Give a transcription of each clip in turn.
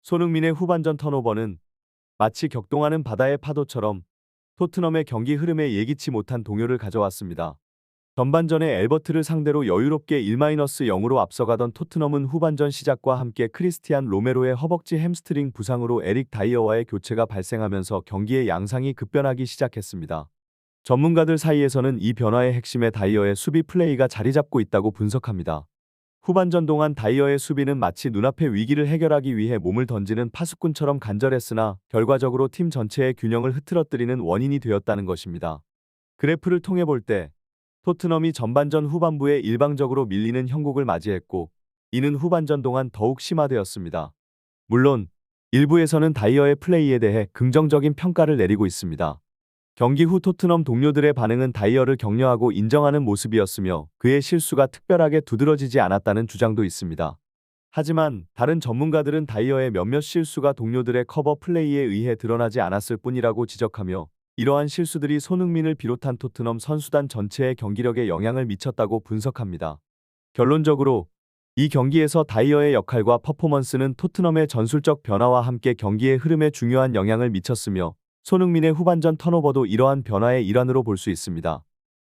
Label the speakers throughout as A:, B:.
A: 손흥민의 후반전 턴오버는 마치 격동하는 바다의 파도처럼 토트넘의 경기 흐름에 예기치 못한 동요를 가져왔습니다. 전반전에 엘버트를 상대로 여유롭게 1-0으로 앞서가던 토트넘은 후반전 시작과 함께 크리스티안 로메로의 허벅지 햄스트링 부상으로 에릭 다이어와의 교체가 발생하면서 경기의 양상이 급변하기 시작했습니다. 전문가들 사이에서는 이 변화의 핵심에 다이어의 수비 플레이가 자리 잡고 있다고 분석합니다. 후반전 동안 다이어의 수비는 마치 눈앞의 위기를 해결하기 위해 몸을 던지는 파수꾼처럼 간절했으나 결과적으로 팀 전체의 균형을 흐트러뜨리는 원인이 되었다는 것입니다. 그래프를 통해 볼 때 토트넘이 전반전 후반부에 일방적으로 밀리는 형국을 맞이했고 이는 후반전 동안 더욱 심화되었습니다. 물론 일부에서는 다이어의 플레이에 대해 긍정적인 평가를 내리고 있습니다. 경기 후 토트넘 동료들의 반응은 다이어를 격려하고 인정하는 모습이었으며 그의 실수가 특별하게 두드러지지 않았다는 주장도 있습니다. 하지만 다른 전문가들은 다이어의 몇몇 실수가 동료들의 커버 플레이에 의해 드러나지 않았을 뿐이라고 지적하며 이러한 실수들이 손흥민을 비롯한 토트넘 선수단 전체의 경기력에 영향을 미쳤다고 분석합니다. 결론적으로 이 경기에서 다이어의 역할과 퍼포먼스는 토트넘의 전술적 변화와 함께 경기의 흐름에 중요한 영향을 미쳤으며 손흥민의 후반전 턴오버도 이러한 변화의 일환으로 볼 수 있습니다.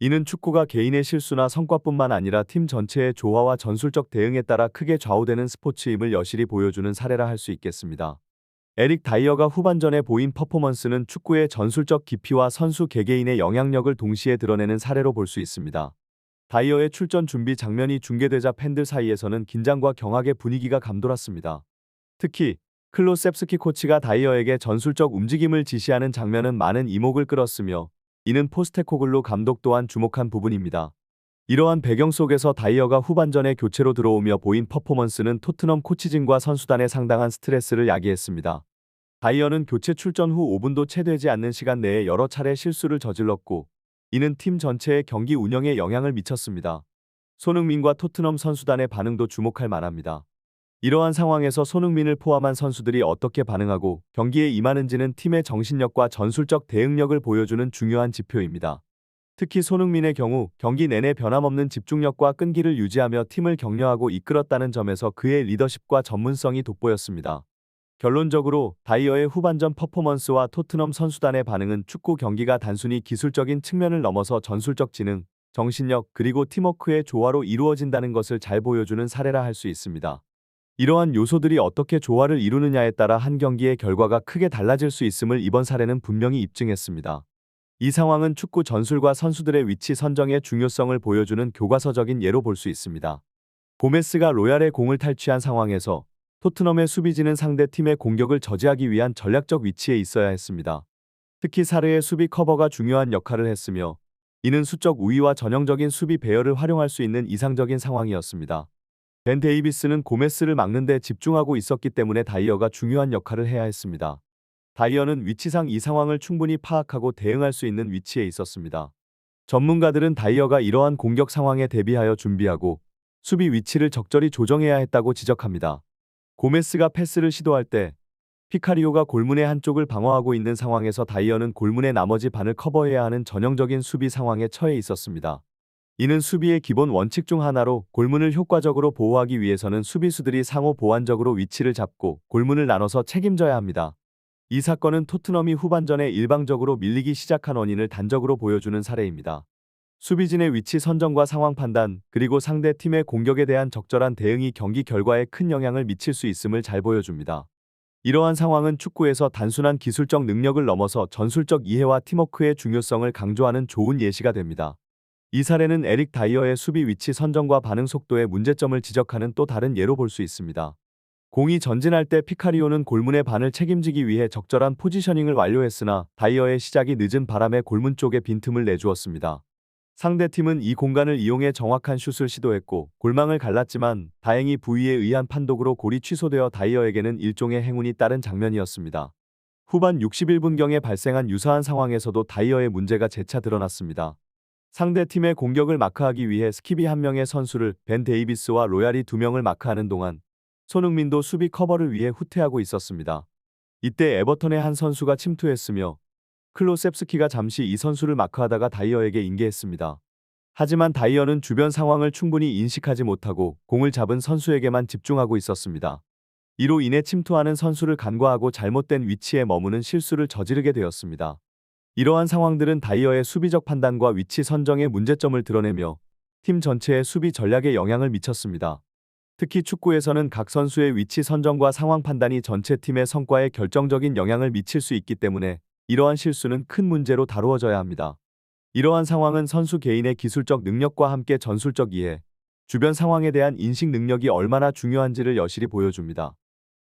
A: 이는 축구가 개인의 실수나 성과뿐만 아니라 팀 전체의 조화와 전술적 대응에 따라 크게 좌우되는 스포츠임을 여실히 보여주는 사례라 할 수 있겠습니다. 에릭 다이어가 후반전에 보인 퍼포먼스는 축구의 전술적 깊이와 선수 개개인의 영향력을 동시에 드러내는 사례로 볼 수 있습니다. 다이어의 출전 준비 장면이 중계되자 팬들 사이에서는 긴장과 경악의 분위기가 감돌았습니다. 특히 클로셉스키 코치가 다이어에게 전술적 움직임을 지시하는 장면은 많은 이목을 끌었으며 이는 포스테코글루 감독 또한 주목한 부분입니다. 이러한 배경 속에서 다이어가 후반전에 교체로 들어오며 보인 퍼포먼스는 토트넘 코치진과 선수단에 상당한 스트레스를 야기했습니다. 다이어는 교체 출전 후 5분도 채 되지 않는 시간 내에 여러 차례 실수를 저질렀고 이는 팀 전체의 경기 운영에 영향을 미쳤습니다. 손흥민과 토트넘 선수단의 반응도 주목할 만합니다. 이러한 상황에서 손흥민을 포함한 선수들이 어떻게 반응하고 경기에 임하는지는 팀의 정신력과 전술적 대응력을 보여주는 중요한 지표입니다. 특히 손흥민의 경우 경기 내내 변함없는 집중력과 끈기를 유지하며 팀을 격려하고 이끌었다는 점에서 그의 리더십과 전문성이 돋보였습니다. 결론적으로 다이어의 후반전 퍼포먼스와 토트넘 선수단의 반응은 축구 경기가 단순히 기술적인 측면을 넘어서 전술적 지능, 정신력 그리고 팀워크의 조화로 이루어진다는 것을 잘 보여주는 사례라 할 수 있습니다. 이러한 요소들이 어떻게 조화를 이루느냐에 따라 한 경기의 결과가 크게 달라질 수 있음을 이번 사례는 분명히 입증했습니다. 이 상황은 축구 전술과 선수들의 위치 선정의 중요성을 보여주는 교과서적인 예로 볼 수 있습니다. 고메스가 로얄의 공을 탈취한 상황에서 토트넘의 수비진은 상대 팀의 공격을 저지하기 위한 전략적 위치에 있어야 했습니다. 특히 사르의 수비 커버가 중요한 역할을 했으며 이는 수적 우위와 전형적인 수비 배열을 활용할 수 있는 이상적인 상황이었습니다. 벤 데이비스는 고메스를 막는 데 집중하고 있었기 때문에 다이어가 중요한 역할을 해야 했습니다. 다이어는 위치상 이 상황을 충분히 파악하고 대응할 수 있는 위치에 있었습니다. 전문가들은 다이어가 이러한 공격 상황에 대비하여 준비하고 수비 위치를 적절히 조정해야 했다고 지적합니다. 고메스가 패스를 시도할 때 피카리오가 골문의 한쪽을 방어하고 있는 상황에서 다이어는 골문의 나머지 반을 커버해야 하는 전형적인 수비 상황에 처해 있었습니다. 이는 수비의 기본 원칙 중 하나로 골문을 효과적으로 보호하기 위해서는 수비수들이 상호 보완적으로 위치를 잡고 골문을 나눠서 책임져야 합니다. 이 사건은 토트넘이 후반전에 일방적으로 밀리기 시작한 원인을 단적으로 보여주는 사례입니다. 수비진의 위치 선정과 상황 판단, 그리고 상대 팀의 공격에 대한 적절한 대응이 경기 결과에 큰 영향을 미칠 수 있음을 잘 보여줍니다. 이러한 상황은 축구에서 단순한 기술적 능력을 넘어서 전술적 이해와 팀워크의 중요성을 강조하는 좋은 예시가 됩니다. 이 사례는 에릭 다이어의 수비 위치 선정과 반응 속도의 문제점을 지적하는 또 다른 예로 볼 수 있습니다. 공이 전진할 때 피카리오는 골문의 반을 책임지기 위해 적절한 포지셔닝을 완료했으나 다이어의 시작이 늦은 바람에 골문 쪽에 빈틈을 내주었습니다. 상대팀은 이 공간을 이용해 정확한 슛을 시도했고 골망을 갈랐지만 다행히 부위에 의한 판독으로 골이 취소되어 다이어에게는 일종의 행운이 따른 장면이었습니다. 후반 61분경에 발생한 유사한 상황에서도 다이어의 문제가 재차 드러났습니다. 상대팀의 공격을 마크하기 위해 스킵이 한 명의 선수를 벤 데이비스와 로얄이 두 명을 마크하는 동안 손흥민도 수비 커버를 위해 후퇴하고 있었습니다. 이때 에버턴의 한 선수가 침투했으며 클로셉스키가 잠시 이 선수를 마크하다가 다이어에게 인계했습니다. 하지만 다이어는 주변 상황을 충분히 인식하지 못하고 공을 잡은 선수에게만 집중하고 있었습니다. 이로 인해 침투하는 선수를 간과하고 잘못된 위치에 머무는 실수를 저지르게 되었습니다. 이러한 상황들은 다이어의 수비적 판단과 위치 선정의 문제점을 드러내며 팀 전체의 수비 전략에 영향을 미쳤습니다. 특히 축구에서는 각 선수의 위치 선정과 상황 판단이 전체 팀의 성과에 결정적인 영향을 미칠 수 있기 때문에 이러한 실수는 큰 문제로 다루어져야 합니다. 이러한 상황은 선수 개인의 기술적 능력과 함께 전술적 이해, 주변 상황에 대한 인식 능력이 얼마나 중요한지를 여실히 보여줍니다.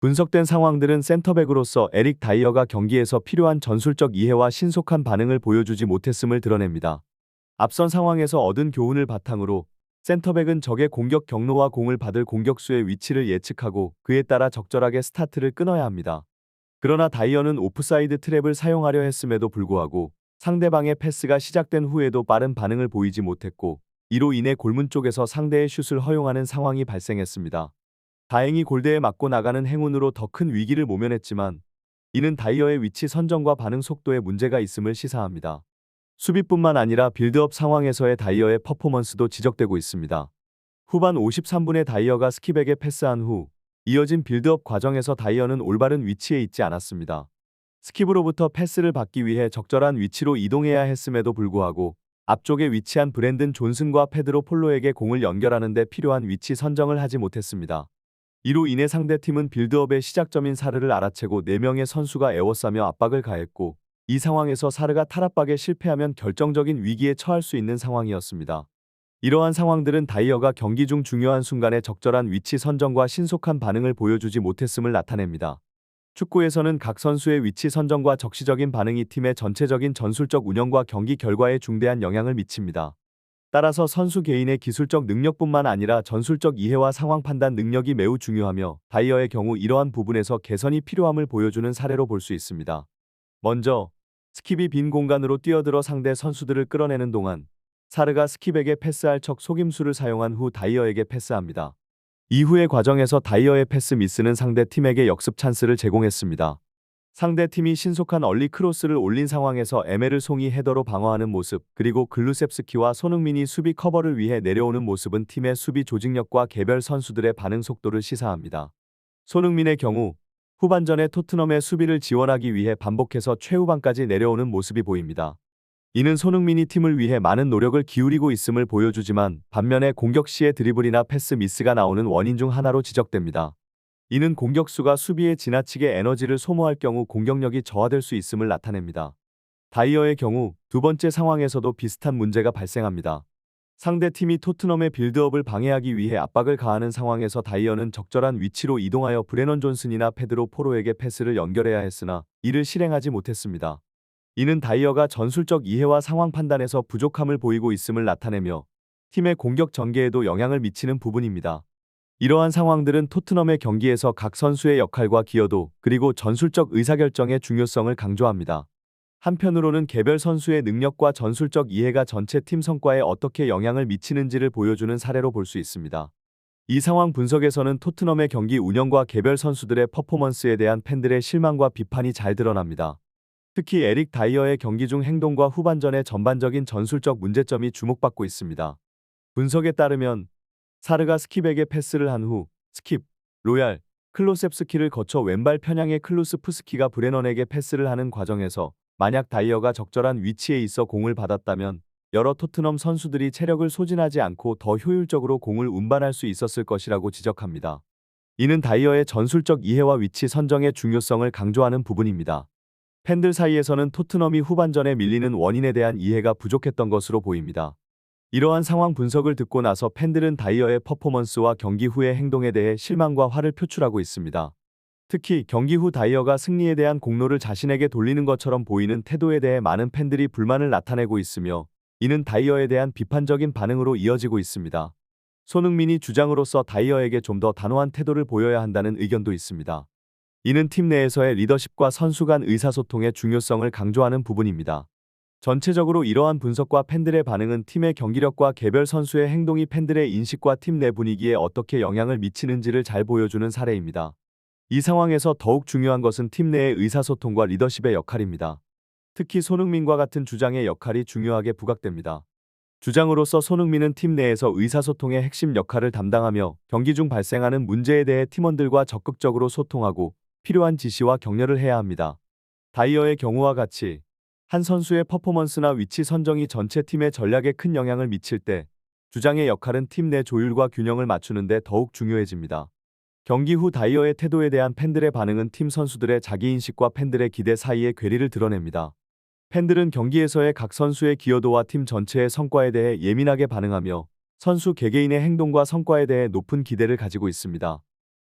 A: 분석된 상황들은 센터백으로서 에릭 다이어가 경기에서 필요한 전술적 이해와 신속한 반응을 보여주지 못했음을 드러냅니다. 앞선 상황에서 얻은 교훈을 바탕으로 센터백은 적의 공격 경로와 공을 받을 공격수의 위치를 예측하고 그에 따라 적절하게 스타트를 끊어야 합니다. 그러나 다이어는 오프사이드 트랩을 사용하려 했음에도 불구하고 상대방의 패스가 시작된 후에도 빠른 반응을 보이지 못했고 이로 인해 골문 쪽에서 상대의 슛을 허용하는 상황이 발생했습니다. 다행히 골대에 맞고 나가는 행운으로 더 큰 위기를 모면했지만 이는 다이어의 위치 선정과 반응 속도에 문제가 있음을 시사합니다. 수비뿐만 아니라 빌드업 상황에서의 다이어의 퍼포먼스도 지적되고 있습니다. 후반 53분에 다이어가 스킵에게 패스한 후 이어진 빌드업 과정에서 다이어는 올바른 위치에 있지 않았습니다. 스킵으로부터 패스를 받기 위해 적절한 위치로 이동해야 했음에도 불구하고 앞쪽에 위치한 브랜든 존슨과 페드로 폴로에게 공을 연결하는 데 필요한 위치 선정을 하지 못했습니다. 이로 인해 상대팀은 빌드업의 시작점인 사르를 알아채고 4명의 선수가 에워싸며 압박을 가했고 이 상황에서 사르가 탈압박에 실패하면 결정적인 위기에 처할 수 있는 상황이었습니다. 이러한 상황들은 다이어가 경기 중 중요한 순간에 적절한 위치 선정과 신속한 반응을 보여주지 못했음을 나타냅니다. 축구에서는 각 선수의 위치 선정과 적시적인 반응이 팀의 전체적인 전술적 운영과 경기 결과에 중대한 영향을 미칩니다. 따라서 선수 개인의 기술적 능력뿐만 아니라 전술적 이해와 상황 판단 능력이 매우 중요하며 다이어의 경우 이러한 부분에서 개선이 필요함을 보여주는 사례로 볼 수 있습니다. 먼저 스킵이 빈 공간으로 뛰어들어 상대 선수들을 끌어내는 동안 사르가 스킵에게 패스할 척 속임수를 사용한 후 다이어에게 패스합니다. 이후의 과정에서 다이어의 패스 미스는 상대 팀에게 역습 찬스를 제공했습니다. 상대 팀이 신속한 얼리 크로스를 올린 상황에서 에메르 송이 헤더로 방어하는 모습, 그리고 글루셉스키와 손흥민이 수비 커버를 위해 내려오는 모습은 팀의 수비 조직력과 개별 선수들의 반응 속도를 시사합니다. 손흥민의 경우 후반전에 토트넘의 수비를 지원하기 위해 반복해서 최후방까지 내려오는 모습이 보입니다. 이는 손흥민이 팀을 위해 많은 노력을 기울이고 있음을 보여주지만 반면에 공격 시에 드리블이나 패스 미스가 나오는 원인 중 하나로 지적됩니다. 이는 공격수가 수비에 지나치게 에너지를 소모할 경우 공격력이 저하될 수 있음을 나타냅니다. 다이어의 경우 두 번째 상황에서도 비슷한 문제가 발생합니다. 상대 팀이 토트넘의 빌드업을 방해하기 위해 압박을 가하는 상황에서 다이어는 적절한 위치로 이동하여 브레넌 존슨이나 페드로 포로에게 패스를 연결해야 했으나 이를 실행하지 못했습니다. 이는 다이어가 전술적 이해와 상황 판단에서 부족함을 보이고 있음을 나타내며 팀의 공격 전개에도 영향을 미치는 부분입니다. 이러한 상황들은 토트넘의 경기에서 각 선수의 역할과 기여도 그리고 전술적 의사결정의 중요성을 강조합니다. 한편으로는 개별 선수의 능력과 전술적 이해가 전체 팀 성과에 어떻게 영향을 미치는지를 보여주는 사례로 볼 수 있습니다. 이 상황 분석에서는 토트넘의 경기 운영과 개별 선수들의 퍼포먼스에 대한 팬들의 실망과 비판이 잘 드러납니다. 특히 에릭 다이어의 경기 중 행동과 후반전의 전반적인 전술적 문제점이 주목받고 있습니다. 분석에 따르면 사르가 스킵에게 패스를 한 후 스킵, 로얄, 클로셉스키를 거쳐 왼발 편향의 클루스프스키가 브레넌에게 패스를 하는 과정에서 만약 다이어가 적절한 위치에 있어 공을 받았다면 여러 토트넘 선수들이 체력을 소진하지 않고 더 효율적으로 공을 운반할 수 있었을 것이라고 지적합니다. 이는 다이어의 전술적 이해와 위치 선정의 중요성을 강조하는 부분입니다. 팬들 사이에서는 토트넘이 후반전에 밀리는 원인에 대한 이해가 부족했던 것으로 보입니다. 이러한 상황 분석을 듣고 나서 팬들은 다이어의 퍼포먼스와 경기 후의 행동에 대해 실망과 화를 표출하고 있습니다. 특히 경기 후 다이어가 승리에 대한 공로를 자신에게 돌리는 것처럼 보이는 태도에 대해 많은 팬들이 불만을 나타내고 있으며 이는 다이어에 대한 비판적인 반응으로 이어지고 있습니다. 손흥민이 주장으로서 다이어에게 좀 더 단호한 태도를 보여야 한다는 의견도 있습니다. 이는 팀 내에서의 리더십과 선수 간 의사소통의 중요성을 강조하는 부분입니다. 전체적으로 이러한 분석과 팬들의 반응은 팀의 경기력과 개별 선수의 행동이 팬들의 인식과 팀 내 분위기에 어떻게 영향을 미치는지를 잘 보여주는 사례입니다. 이 상황에서 더욱 중요한 것은 팀 내의 의사소통과 리더십의 역할입니다. 특히 손흥민과 같은 주장의 역할이 중요하게 부각됩니다. 주장으로서 손흥민은 팀 내에서 의사소통의 핵심 역할을 담당하며 경기 중 발생하는 문제에 대해 팀원들과 적극적으로 소통하고 필요한 지시와 격려를 해야 합니다. 다이어의 경우와 같이 한 선수의 퍼포먼스나 위치 선정이 전체 팀의 전략에 큰 영향을 미칠 때 주장의 역할은 팀 내 조율과 균형을 맞추는 데 더욱 중요해집니다. 경기 후 다이어의 태도에 대한 팬들의 반응은 팀 선수들의 자기인식과 팬들의 기대 사이의 괴리를 드러냅니다. 팬들은 경기에서의 각 선수의 기여도와 팀 전체의 성과에 대해 예민하게 반응하며 선수 개개인의 행동과 성과에 대해 높은 기대를 가지고 있습니다.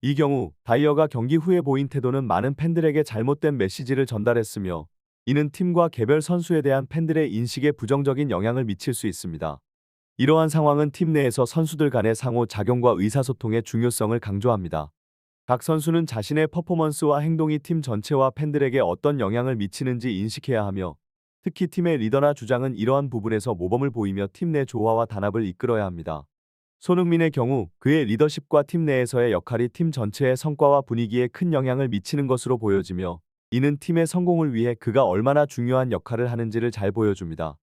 A: 이 경우 다이어가 경기 후에 보인 태도는 많은 팬들에게 잘못된 메시지를 전달했으며 이는 팀과 개별 선수에 대한 팬들의 인식에 부정적인 영향을 미칠 수 있습니다. 이러한 상황은 팀 내에서 선수들 간의 상호작용과 의사소통의 중요성을 강조합니다. 각 선수는 자신의 퍼포먼스와 행동이 팀 전체와 팬들에게 어떤 영향을 미치는지 인식해야 하며 특히 팀의 리더나 주장은 이러한 부분에서 모범을 보이며 팀 내 조화와 단합을 이끌어야 합니다. 손흥민의 경우 그의 리더십과 팀 내에서의 역할이 팀 전체의 성과와 분위기에 큰 영향을 미치는 것으로 보여지며 이는 팀의 성공을 위해 그가 얼마나 중요한 역할을 하는지를 잘 보여줍니다.